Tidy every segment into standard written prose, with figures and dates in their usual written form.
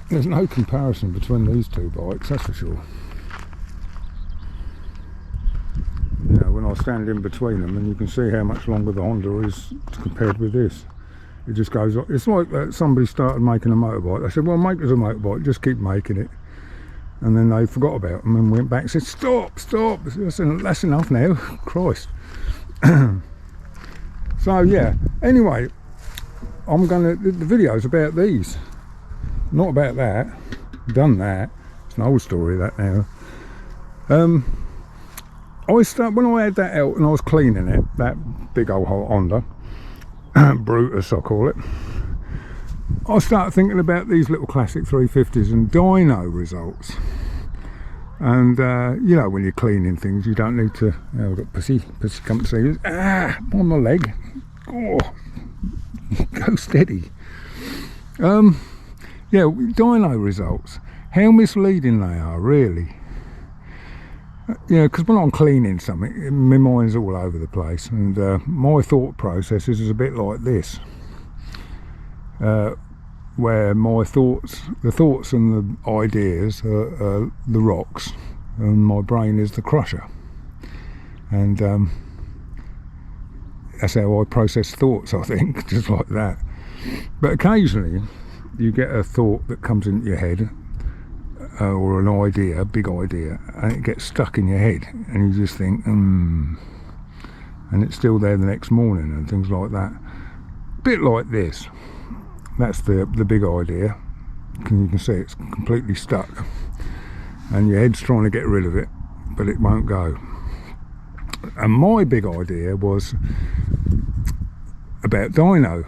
there's no comparison between these two bikes, that's for sure. You know, when I stand in between them, and you can see how much longer the Honda is compared with this. It just goes on. It's like that somebody started making a motorbike. They said, well, make us a motorbike, just keep making it. And then they forgot about them and went back and said, stop, that's enough now. Christ. So yeah, anyway, the video's about these, not about that. Done that. It's an old story, that now. When I had that out and I was cleaning it, that big old Honda, Brutus I call it, I started thinking about these little classic 350s and dyno results. And you know, when you're cleaning things, you don't need to. I've got pussy come to see. On my leg. Oh, go steady. Yeah, dyno results. How misleading they are, really. You know, because when I'm cleaning something, my mind's all over the place, and my thought process is a bit like this, where my thoughts, the thoughts and the ideas are the rocks, and my brain is the crusher, and that's how I process thoughts, I think, just like that. But occasionally you get a thought that comes into your head, or an idea, a big idea, and it gets stuck in your head, and you just think, and it's still there the next morning, and things like that. Bit like this. That's the big idea. You can see it's completely stuck, and your head's trying to get rid of it, but it won't go. And my big idea was about dyno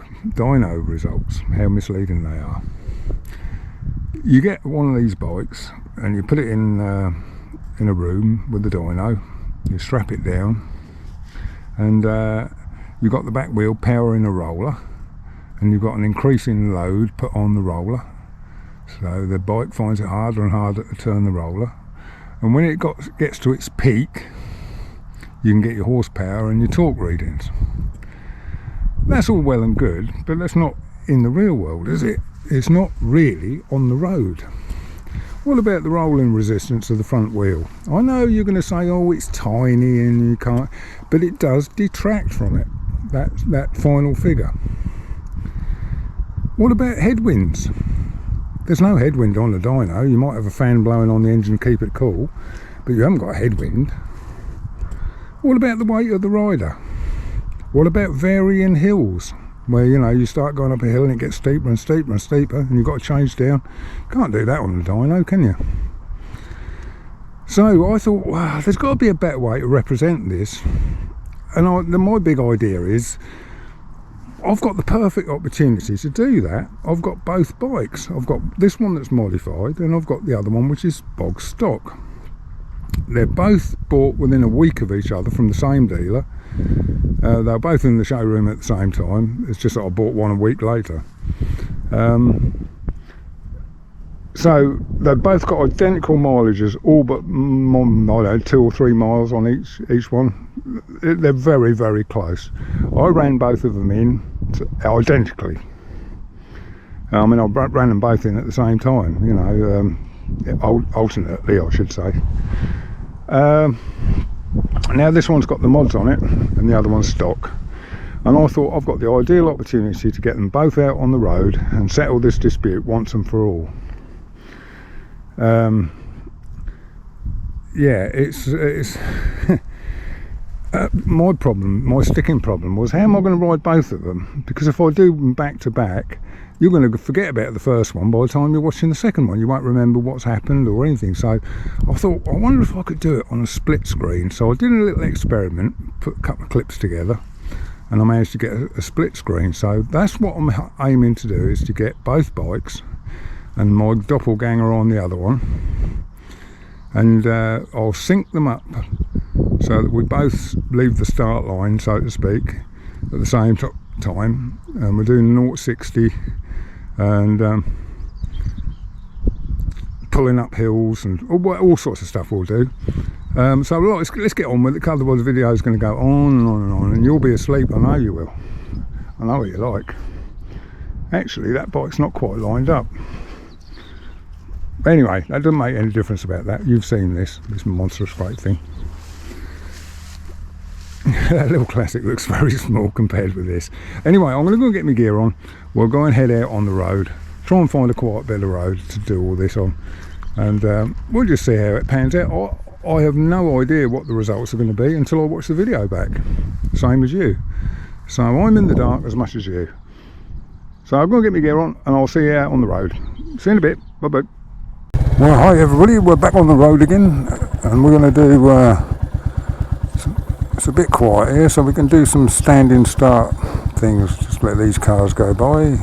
results, how misleading they are. You get one of these bikes and you put it in a room with the dyno, you strap it down, and you've got the back wheel powering a roller, and you've got an increasing load put on the roller, so the bike finds it harder and harder to turn the roller, and when it gets to its peak, you can get your horsepower and your torque readings. That's all well and good, but that's not in the real world, is it? It's not really on the road. What about the rolling resistance of the front wheel? I know you're going to say, oh, it's tiny and you can't, but it does detract from it, that final figure. What about headwinds? There's no headwind on the dyno. You might have a fan blowing on the engine to keep it cool, but you haven't got a headwind. What about the weight of the rider? What about varying hills, where, you know, you start going up a hill and it gets steeper and steeper and steeper, and you've got to change down? Can't do that on the dyno, can you? So I thought, wow, there's got to be a better way to represent this. And my big idea is, I've got the perfect opportunity to do that. I've got both bikes. I've got this one that's modified, and I've got the other one which is bog stock. They're both bought within a week of each other from the same dealer. They're both in the showroom at the same time. It's just that I bought one a week later. So they've both got identical mileages, all but, I don't know, 2 or 3 miles on each one. They're very, very close. I ran both of them in identically. I mean, I ran them both in at the same time, you know, alternately, I should say. Now this one's got the mods on it and the other one's stock, and I thought I've got the ideal opportunity to get them both out on the road and settle this dispute once and for all. Yeah, it's my sticking problem was, how am I going to ride both of them? Because if I do them back to back, you're going to forget about the first one by the time you're watching the second one. You won't remember what's happened or anything. So I thought, I wonder if I could do it on a split screen. So I did a little experiment, put a couple of clips together, and I managed to get a split screen. So that's what I'm aiming to do, is to get both bikes and my doppelganger on the other one, and I'll sync them up so that we both leave the start line, so to speak, at the same time, and we're doing 0-60 and pulling up hills and all sorts of stuff we'll do. So let's get on with it, otherwise the video is going to go on and on and on, and you'll be asleep. I know you will. I know what you're like. Actually, that bike's not quite lined up. But anyway, that doesn't make any difference about that. You've seen this monstrous great thing. That little classic looks very small compared with this. Anyway, I'm going to go and get my gear on. We'll go and head out on the road. Try and find a quiet bit of road to do all this on. And we'll just see how it pans out. I have no idea what the results are going to be until I watch the video back. Same as you. So I'm in the dark as much as you. So I'm going to get my gear on and I'll see you out on the road. See you in a bit. Bye bye. Well, hi everybody. We're back on the road again. And we're going to do... it's a bit quiet here, so we can do some standing start things. Just let these cars go by.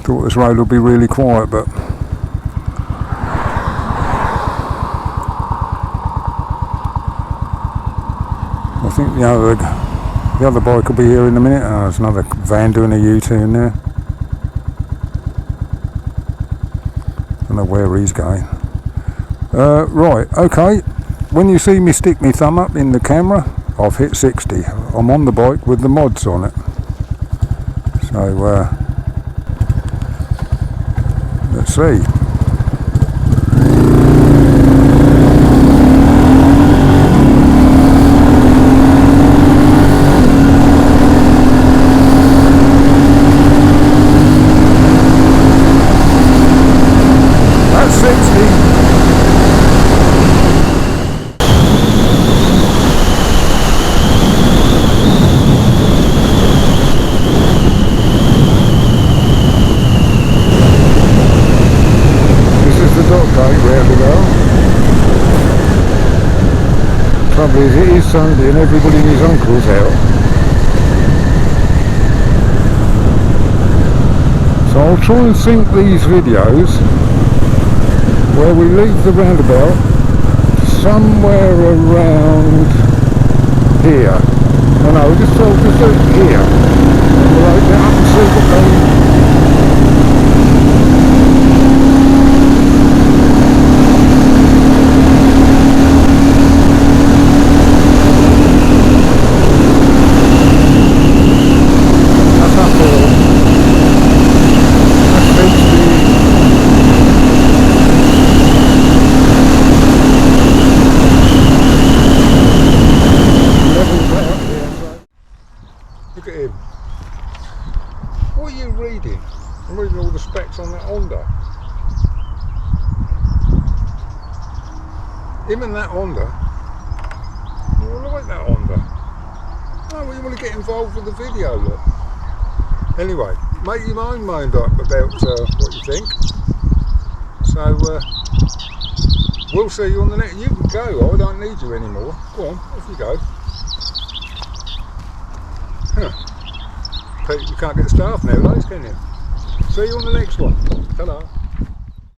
Thought this road would be really quiet, but... I think the other bike will be here in a minute. Oh, there's another van doing a U-turn there. Don't know where he's going. Right, okay. When you see me stick my thumb up in the camera, I've hit 60. I'm on the bike with the mods on it. So, let's see. That's 60. Trouble is, it is Sunday and everybody and his uncle's out. So I'll try and sync these videos where we leave the roundabout somewhere around here. No, just do it here. And we'll open it up and see what they... Look at him. What are you reading? I'm reading all the specs on that Honda. Him and that Honda. You like that Honda? Oh, well, you want to get involved with the video, look. Anyway, make your own mind up about what you think. So, we'll see you on the next. You can go, I don't need you anymore. Go on, off you go. Huh. You can't get staff nowadays, can you? See you on the next one. Ta-da.